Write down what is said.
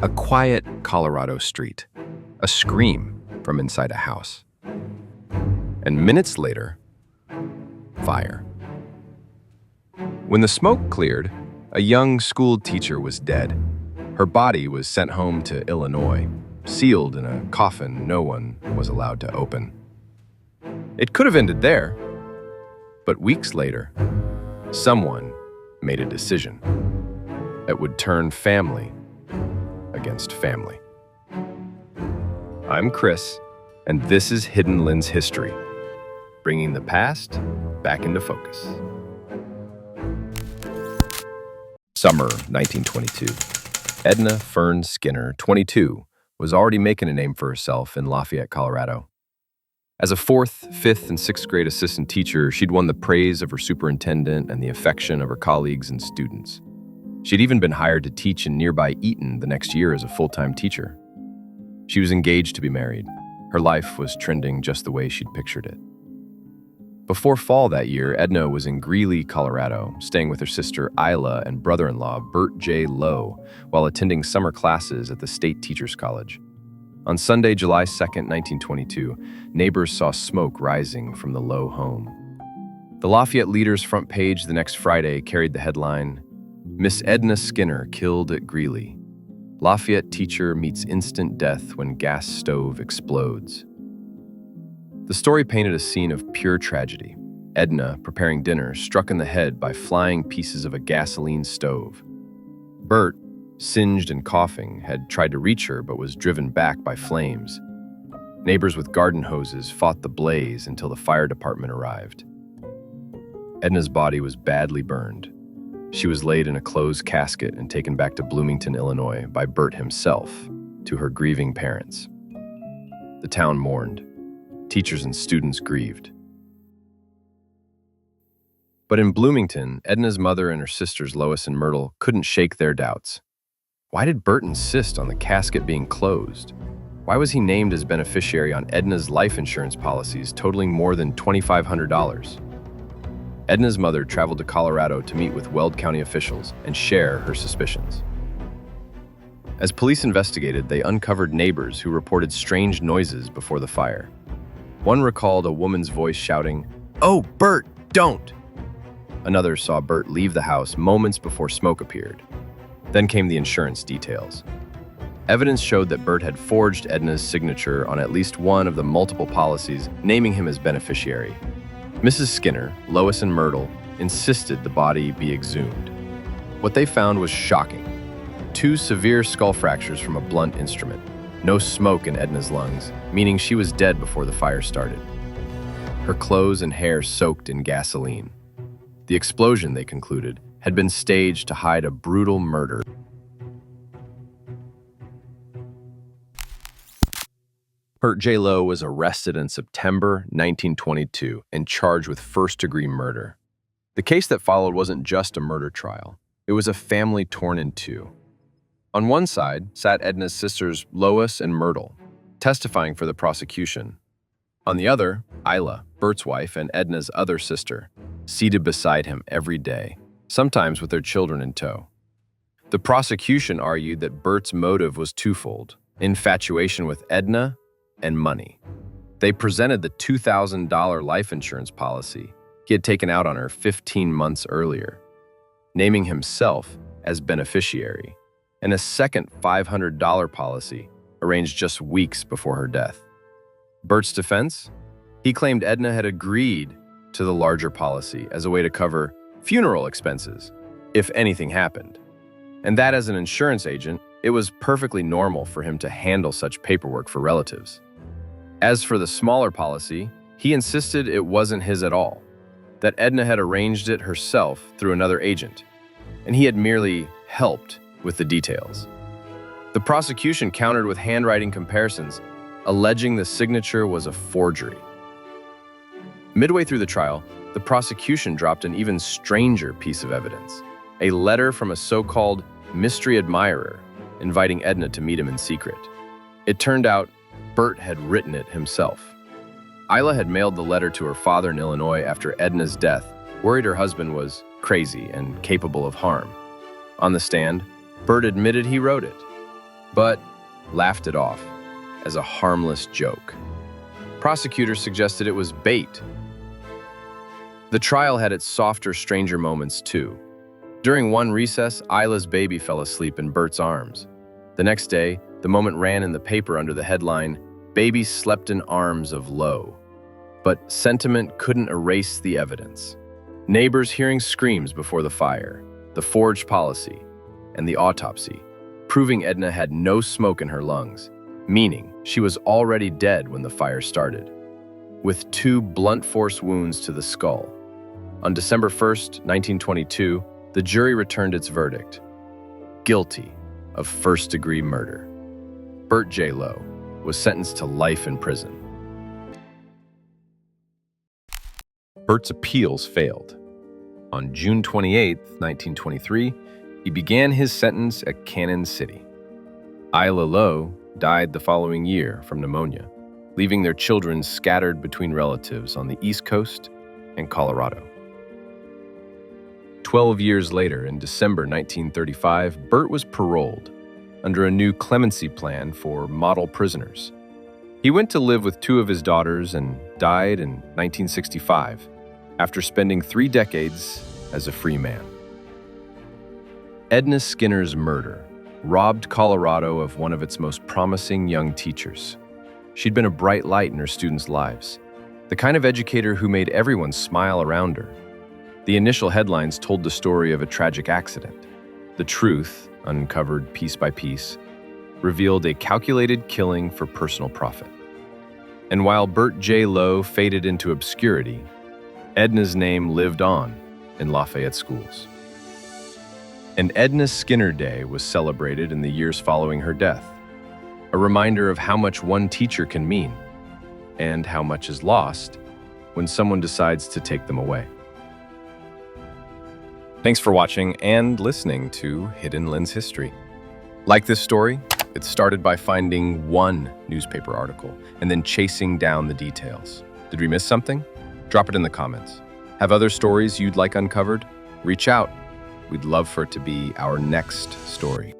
A quiet Colorado street. A scream from inside a house. And minutes later, fire. When the smoke cleared, a young school teacher was dead. Her body was sent home to Illinois, sealed in a coffin no one was allowed to open. It could have ended there, but weeks later, someone made a decision that would turn family against family. I'm Chris, and this is Hidden Lens History, bringing the past back into focus. Summer 1922. Edna Fern Skinner, 22, was already making a name for herself in Lafayette, Colorado. As a 4th, 5th, and 6th grade assistant teacher, she'd won the praise of her superintendent and the affection of her colleagues and students. She'd even been hired to teach in nearby Eaton the next year as a full-time teacher. She was engaged to be married. Her life was trending just the way she'd pictured it. Before fall that year, Edna was in Greeley, Colorado, staying with her sister Isla and brother-in-law Bert J. Lowe while attending summer classes at the State Teachers College. On Sunday, July 2nd, 1922, neighbors saw smoke rising from the Lowe home. The Lafayette Leader's front page the next Friday carried the headline, "Miss Edna Skinner killed at Greeley. Lafayette teacher meets instant death when gas stove explodes." The story painted a scene of pure tragedy. Edna, preparing dinner, struck in the head by flying pieces of a gasoline stove. Bert, singed and coughing, had tried to reach her but was driven back by flames. Neighbors with garden hoses fought the blaze until the fire department arrived. Edna's body was badly burned. She was laid in a closed casket and taken back to Bloomington, Illinois, by Bert himself, to her grieving parents. The town mourned. Teachers and students grieved. But in Bloomington, Edna's mother and her sisters Lois and Myrtle couldn't shake their doubts. Why did Bert insist on the casket being closed? Why was he named as beneficiary on Edna's life insurance policies totaling more than $2,500? Edna's mother traveled to Colorado to meet with Weld County officials and share her suspicions. As police investigated, they uncovered neighbors who reported strange noises before the fire. One recalled a woman's voice shouting, "Oh, Bert, don't!" Another saw Bert leave the house moments before smoke appeared. Then came the insurance details. Evidence showed that Bert had forged Edna's signature on at least one of the multiple policies, naming him as beneficiary. Mrs. Skinner, Lois, and Myrtle insisted the body be exhumed. What they found was shocking. 2 severe skull fractures from a blunt instrument. No smoke in Edna's lungs, meaning she was dead before the fire started. Her clothes and hair soaked in gasoline. The explosion, they concluded, had been staged to hide a brutal murder. Bert J. Lowe was arrested in September 1922 and charged with first-degree murder. The case that followed wasn't just a murder trial. It was a family torn in two. On one side sat Edna's sisters Lois and Myrtle, testifying for the prosecution. On the other, Isla, Bert's wife and Edna's other sister, seated beside him every day, sometimes with their children in tow. The prosecution argued that Bert's motive was twofold: infatuation with Edna and money. They presented the $2,000 life insurance policy he had taken out on her 15 months earlier, naming himself as beneficiary, and a second $500 policy arranged just weeks before her death. Bert's defense? He claimed Edna had agreed to the larger policy as a way to cover funeral expenses if anything happened, and that as an insurance agent, it was perfectly normal for him to handle such paperwork for relatives. As for the smaller policy, he insisted it wasn't his at all, that Edna had arranged it herself through another agent, and he had merely helped with the details. The prosecution countered with handwriting comparisons, alleging the signature was a forgery. Midway through the trial, the prosecution dropped an even stranger piece of evidence, a letter from a so-called mystery admirer inviting Edna to meet him in secret. It turned out Bert had written it himself. Isla had mailed the letter to her father in Illinois after Edna's death, worried her husband was crazy and capable of harm. On the stand, Bert admitted he wrote it. but laughed it off as a harmless joke. Prosecutors suggested it was bait. The trial had its softer, stranger moments too. During one recess, Isla's baby fell asleep in Bert's arms. The next day, the moment ran in the paper under the headline, "Baby slept in arms of Lowe." But sentiment couldn't erase the evidence. Neighbors hearing screams before the fire, the forged policy, and the autopsy, proving Edna had no smoke in her lungs, meaning she was already dead when the fire started, with 2 blunt force wounds to the skull. On December 1st, 1922, the jury returned its verdict: guilty of first-degree murder. Bert J. Lowe was sentenced to life in prison. Bert's appeals failed. On June 28, 1923, he began his sentence at Cannon City. Isla Lowe died the following year from pneumonia, leaving their children scattered between relatives on the East Coast and Colorado. 12 years later, in December 1935, Bert was paroled under a new clemency plan for model prisoners. He went to live with 2 of his daughters and died in 1965, after spending 3 decades as a free man. Edna Skinner's murder robbed Colorado of one of its most promising young teachers. She'd been a bright light in her students' lives, the kind of educator who made everyone smile around her. The initial headlines told the story of a tragic accident. The truth, uncovered piece by piece, revealed a calculated killing for personal profit. And while Bert J. Lowe faded into obscurity, Edna's name lived on in Lafayette schools. And Edna Skinner Day was celebrated in the years following her death, a reminder of how much one teacher can mean and how much is lost when someone decides to take them away. Thanks for watching and listening to Hidden Lens History. Like this story? It started by finding one newspaper article and then chasing down the details. Did we miss something? Drop it in the comments. Have other stories you'd like uncovered? Reach out. We'd love for it to be our next story.